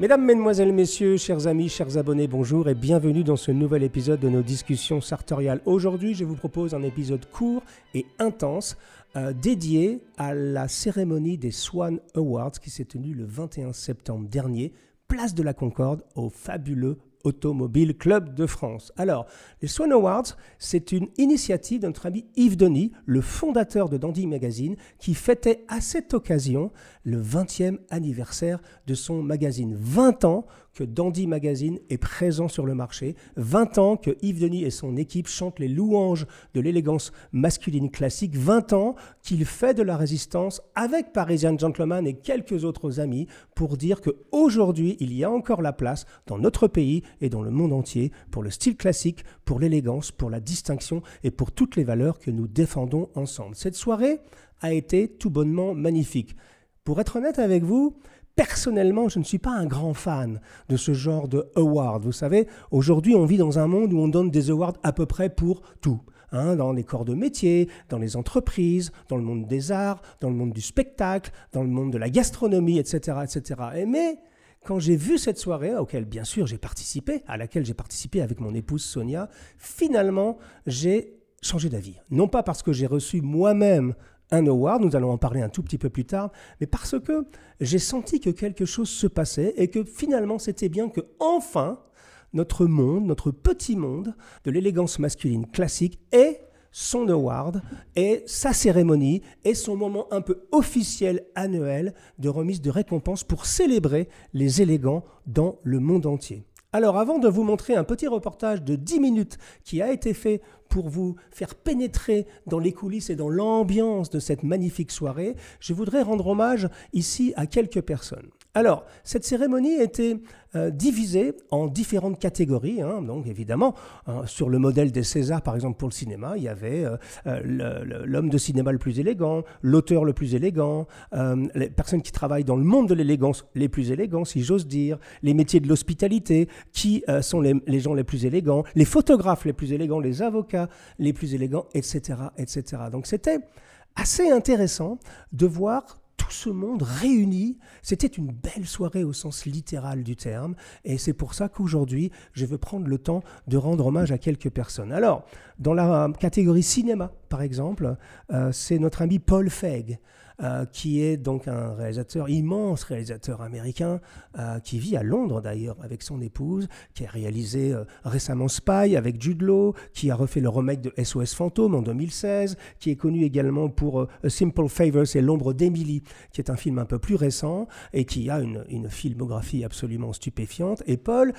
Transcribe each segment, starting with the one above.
Mesdames, Mesdemoiselles, Messieurs, chers amis, chers abonnés, bonjour et bienvenue dans ce nouvel épisode de nos discussions sartoriales. Aujourd'hui, je vous propose un épisode court et intense dédié à la cérémonie des Swan Awards qui s'est tenue le 21 septembre dernier, place de la Concorde, au fabuleux Automobile Club de France. Alors, les Swan Awards, c'est une initiative de notre ami Yves Denis, le fondateur de Dandy Magazine, qui fêtait à cette occasion le 20e anniversaire de son magazine. 20 ans que Dandy Magazine est présent sur le marché, 20 ans que Yves Denis et son équipe chantent les louanges de l'élégance masculine classique, 20 ans qu'il fait de la résistance avec Parisian Gentleman et quelques autres amis pour dire qu'aujourd'hui, il y a encore la place dans notre pays et dans le monde entier pour le style classique, pour l'élégance, pour la distinction et pour toutes les valeurs que nous défendons ensemble. Cette soirée a été tout bonnement magnifique. Pour être honnête avec vous, personnellement, je ne suis pas un grand fan de ce genre de awards. Vous savez, aujourd'hui, on vit dans un monde où on donne des awards à peu près pour tout. Dans les corps de métier, dans les entreprises, dans le monde des arts, dans le monde du spectacle, dans le monde de la gastronomie, etc. etc. Mais quand j'ai vu cette soirée, à laquelle bien sûr j'ai participé avec mon épouse Sonia, finalement, j'ai changé d'avis. Non pas parce que j'ai reçu moi-même un award, nous allons en parler un tout petit peu plus tard, mais parce que j'ai senti que quelque chose se passait et que finalement c'était bien que enfin notre monde, notre petit monde de l'élégance masculine classique ait son award et sa cérémonie et son moment un peu officiel annuel de remise de récompenses pour célébrer les élégants dans le monde entier. Alors avant de vous montrer un petit reportage de 10 minutes qui a été fait pour vous faire pénétrer dans les coulisses et dans l'ambiance de cette magnifique soirée, je voudrais rendre hommage ici à quelques personnes. Alors, cette cérémonie était divisée en différentes catégories. Donc évidemment, sur le modèle des Césars, par exemple pour le cinéma, il y avait l'homme de cinéma le plus élégant, l'auteur le plus élégant, les personnes qui travaillent dans le monde de l'élégance les plus élégants, si j'ose dire, les métiers de l'hospitalité, qui sont les gens les plus élégants, les photographes les plus élégants, les avocats les plus élégants, etc., etc. Donc c'était assez intéressant de voir tout ce monde réuni. C'était une belle soirée au sens littéral du terme et c'est pour ça qu'aujourd'hui, je veux prendre le temps de rendre hommage à quelques personnes. Alors, dans la catégorie cinéma, par exemple, c'est notre ami Paul Feig, qui est donc un immense réalisateur américain, qui vit à Londres d'ailleurs avec son épouse, qui a réalisé récemment Spy avec Jude Law, qui a refait le remake de SOS Fantôme en 2016, qui est connu également pour A Simple Favor, c'est L'ombre d'Emily, qui est un film un peu plus récent et qui a une filmographie absolument stupéfiante. Et Paul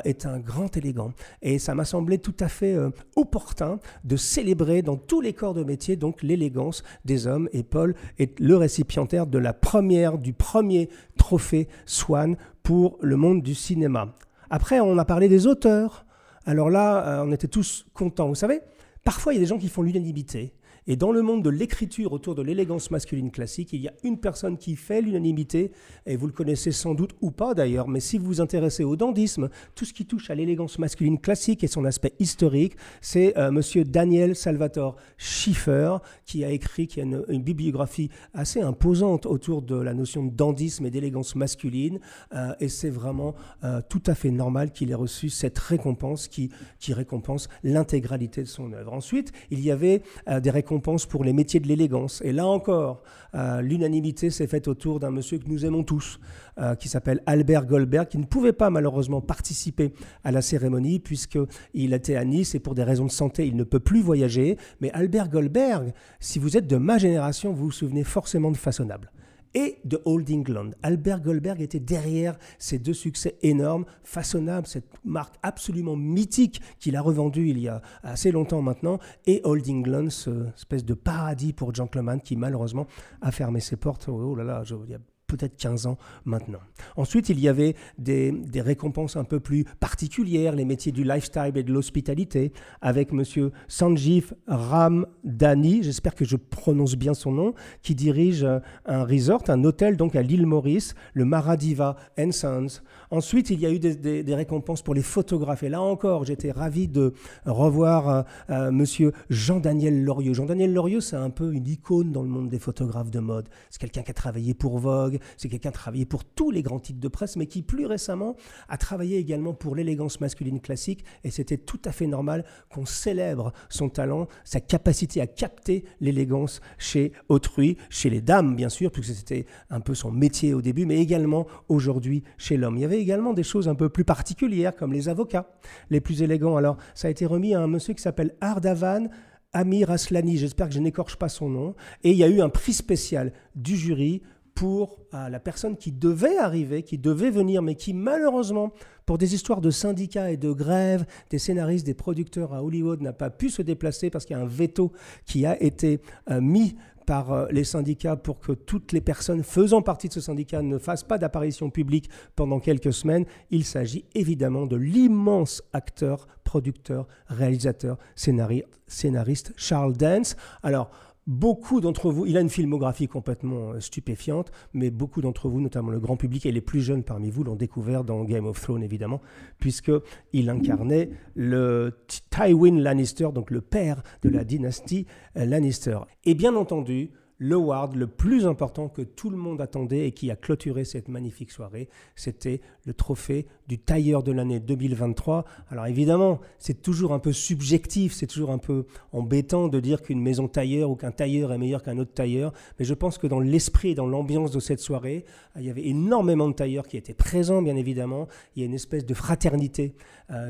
est un grand élégant. Et ça m'a semblé tout à fait opportun de célébrer dans tous les corps de métier donc l'élégance des hommes. Et Paul est le récipiendaire du premier trophée Swan pour le monde du cinéma. Après, on a parlé des auteurs. Alors là, on était tous contents. Vous savez, parfois, il y a des gens qui font l'unanimité. Et dans le monde de l'écriture autour de l'élégance masculine classique, il y a une personne qui fait l'unanimité, et vous le connaissez sans doute ou pas d'ailleurs, mais si vous vous intéressez au dandysme, tout ce qui touche à l'élégance masculine classique et son aspect historique, c'est monsieur Daniel Salvatore Schiffer qui a une bibliographie assez imposante autour de la notion de dandysme et d'élégance masculine, et c'est vraiment tout à fait normal qu'il ait reçu cette récompense qui récompense l'intégralité de son œuvre. Ensuite, il y avait des récompenses pour les métiers de l'élégance. Et là encore, l'unanimité s'est faite autour d'un monsieur que nous aimons tous, qui s'appelle Albert Goldberg, qui ne pouvait pas malheureusement participer à la cérémonie puisqu'il était à Nice et pour des raisons de santé, il ne peut plus voyager. Mais Albert Goldberg, si vous êtes de ma génération, vous vous souvenez forcément de Façonnable et de Old England. Albert Goldberg était derrière ces deux succès énormes. Façonnable, cette marque absolument mythique qu'il a revendue il y a assez longtemps maintenant, et Old England, cette espèce de paradis pour gentleman qui malheureusement a fermé ses portes. Oh là là, il y a peut-être 15 ans maintenant. Ensuite, il y avait des récompenses un peu plus particulières, les métiers du lifestyle et de l'hospitalité, avec monsieur Sanjeev Ramdhani, j'espère que je prononce bien son nom, qui dirige un resort, un hôtel donc à l'île Maurice, le Maradiva & Sons. Ensuite, il y a eu des récompenses pour les photographes. Et là encore, j'étais ravi de revoir monsieur Jean-Daniel Lorieux. Jean-Daniel Lorieux, c'est un peu une icône dans le monde des photographes de mode. C'est quelqu'un qui a travaillé pour Vogue, c'est quelqu'un qui a travaillé pour tous les grands titres de presse, mais qui plus récemment a travaillé également pour l'élégance masculine classique. Et c'était tout à fait normal qu'on célèbre son talent, sa capacité à capter l'élégance chez autrui, chez les dames bien sûr, puisque c'était un peu son métier au début, mais également aujourd'hui chez l'homme. Il y avait également des choses un peu plus particulières, comme les avocats les plus élégants. Alors, ça a été remis à un monsieur qui s'appelle Ardavan Amir Aslani, j'espère que je n'écorche pas son nom, et il y a eu un prix spécial du jury pour la personne qui devait arriver, qui devait venir, mais qui malheureusement, pour des histoires de syndicats et de grèves, des scénaristes, des producteurs à Hollywood, n'a pas pu se déplacer parce qu'il y a un veto qui a été mis par les syndicats pour que toutes les personnes faisant partie de ce syndicat ne fassent pas d'apparition publique pendant quelques semaines. Il s'agit évidemment de l'immense acteur, producteur, réalisateur, scénariste Charles Dance. Alors, beaucoup d'entre vous, il a une filmographie complètement stupéfiante, mais beaucoup d'entre vous, notamment le grand public et les plus jeunes parmi vous, l'ont découvert dans Game of Thrones, évidemment, puisqu'il incarnait le Tywin Lannister, donc le père de la dynastie Lannister. Et bien entendu, l'award le plus important que tout le monde attendait et qui a clôturé cette magnifique soirée, c'était le trophée du tailleur de l'année 2023. Alors évidemment, c'est toujours un peu subjectif, c'est toujours un peu embêtant de dire qu'une maison tailleur ou qu'un tailleur est meilleur qu'un autre tailleur, mais je pense que dans l'esprit et dans l'ambiance de cette soirée, il y avait énormément de tailleurs qui étaient présents, bien évidemment. Il y a une espèce de fraternité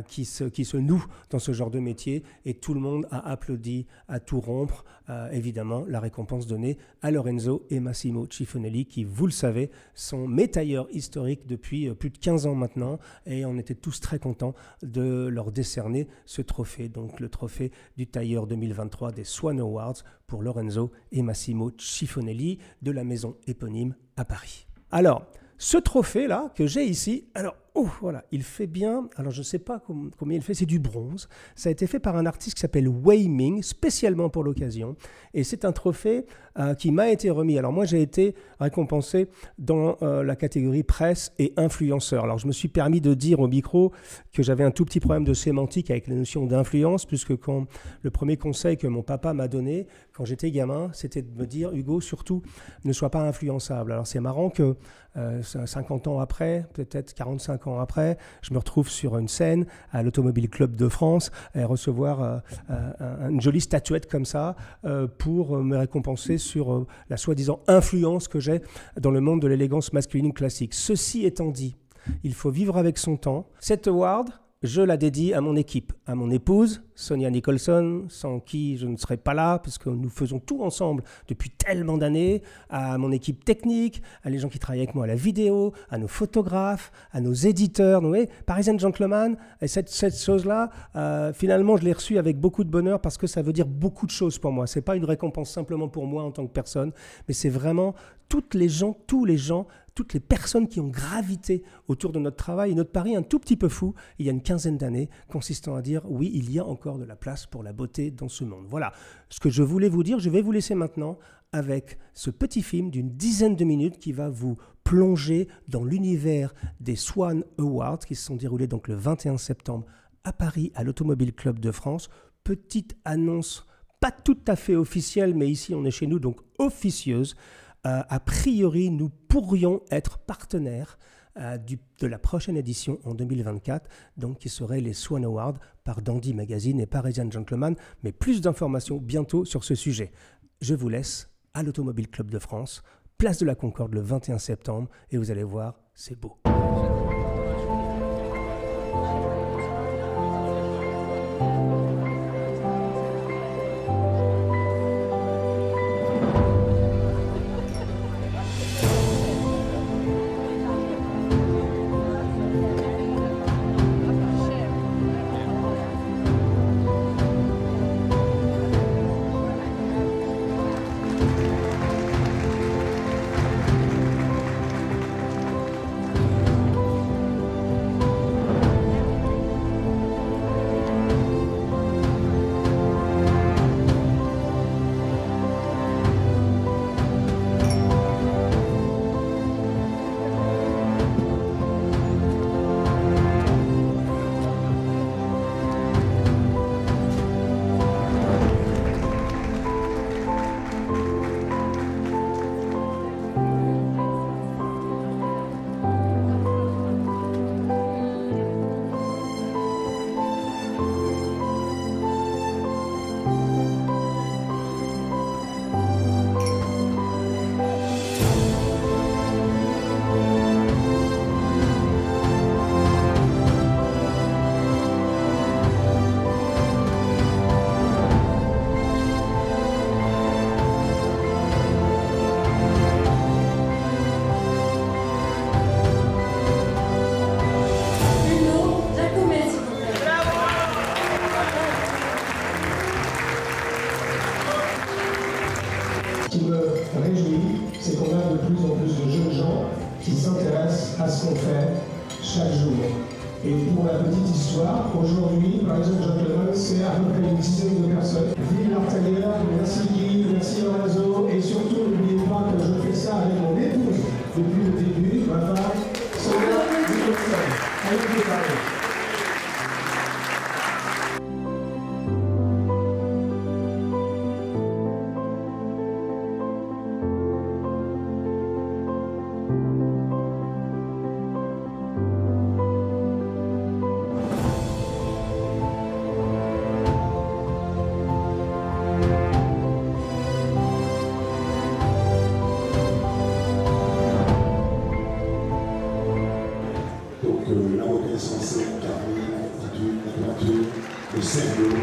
qui se noue dans ce genre de métier et tout le monde a applaudi à tout rompre. Évidemment, la récompense donnée à Lorenzo et Massimo Cifonelli, qui, vous le savez, sont mes tailleurs historiques depuis plus de 15 ans maintenant, et on était tous très contents de leur décerner ce trophée, donc le trophée du tailleur 2023 des Swan Awards pour Lorenzo et Massimo Cifonelli de la maison éponyme à Paris. Alors, ce trophée-là que j'ai ici, alors, voilà, il fait bien, alors je ne sais pas combien il fait, c'est du bronze. Ça a été fait par un artiste qui s'appelle Wei Ming, spécialement pour l'occasion. Et c'est un trophée qui m'a été remis. Alors moi, j'ai été récompensé dans la catégorie presse et influenceur. Alors je me suis permis de dire au micro que j'avais un tout petit problème de sémantique avec la notion d'influence, puisque quand le premier conseil que mon papa m'a donné quand j'étais gamin, c'était de me dire, Hugo, surtout, ne sois pas influençable. Alors c'est marrant que 50 ans après, peut-être 45 ans après, je me retrouve sur une scène à l'Automobile Club de France et recevoir une jolie statuette comme ça pour me récompenser sur la soi-disant influence que j'ai dans le monde de l'élégance masculine classique. Ceci étant dit, il faut vivre avec son temps. Cet award, je la dédie à mon équipe, à mon épouse, Sonia Nicholson, sans qui je ne serais pas là, parce que nous faisons tout ensemble depuis tellement d'années, à mon équipe technique, à les gens qui travaillent avec moi à la vidéo, à nos photographes, à nos éditeurs, Parisian Gentleman. Et cette chose-là, finalement, je l'ai reçue avec beaucoup de bonheur parce que ça veut dire beaucoup de choses pour moi. Ce n'est pas une récompense simplement pour moi en tant que personne, mais c'est vraiment tous les gens, toutes les personnes qui ont gravité autour de notre travail et notre pari un tout petit peu fou, il y a une quinzaine d'années, consistant à dire oui, il y a encore de la place pour la beauté dans ce monde. Voilà ce que je voulais vous dire. Je vais vous laisser maintenant avec ce petit film d'une dizaine de minutes qui va vous plonger dans l'univers des Swan Awards qui se sont déroulés donc le 21 septembre à Paris, à l'Automobile Club de France. Petite annonce pas tout à fait officielle, mais ici on est chez nous, donc officieuse. A priori, nous pourrions être partenaires de la prochaine édition en 2024, donc qui serait les Swan Awards par Dandy Magazine et Parisian Gentleman, mais plus d'informations bientôt sur ce sujet. Je vous laisse à l'Automobile Club de France, place de la Concorde le 21 septembre, et vous allez voir, c'est beau. qu'on fait chaque jour. Et pour la petite histoire, aujourd'hui, par exemple, Gentleman, c'est à peu près une dizaine de personnes. Vive l'Artalière, merci Guy, merci Lorenzo, et surtout, n'oubliez pas que je fais ça avec mon épouse depuis le début, ma femme, Sonia Nicholson. Allez, vous parler. La reconnaissance carrée, l'attitude, la droiture, le cerveau.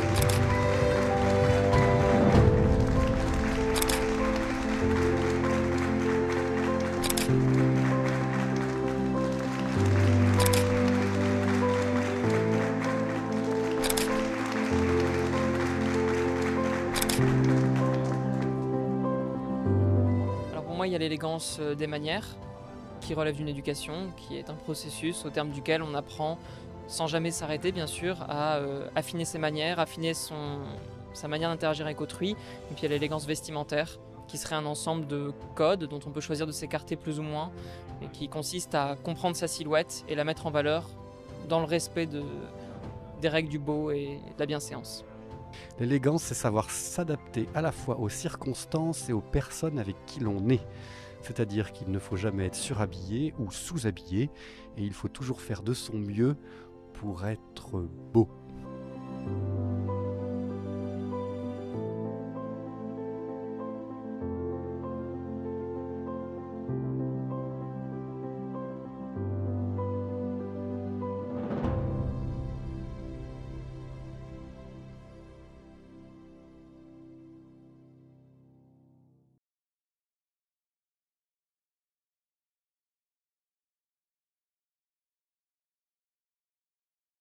Alors pour moi, il y a l'élégance des manières, qui relève d'une éducation, qui est un processus au terme duquel on apprend, sans jamais s'arrêter bien sûr, à affiner ses manières, affiner sa manière d'interagir avec autrui. Et puis il y a l'élégance vestimentaire, qui serait un ensemble de codes dont on peut choisir de s'écarter plus ou moins, et qui consiste à comprendre sa silhouette et la mettre en valeur dans le respect des règles du beau et de la bienséance. L'élégance, c'est savoir s'adapter à la fois aux circonstances et aux personnes avec qui l'on est. C'est-à-dire qu'il ne faut jamais être surhabillé ou sous-habillé, et il faut toujours faire de son mieux pour être beau.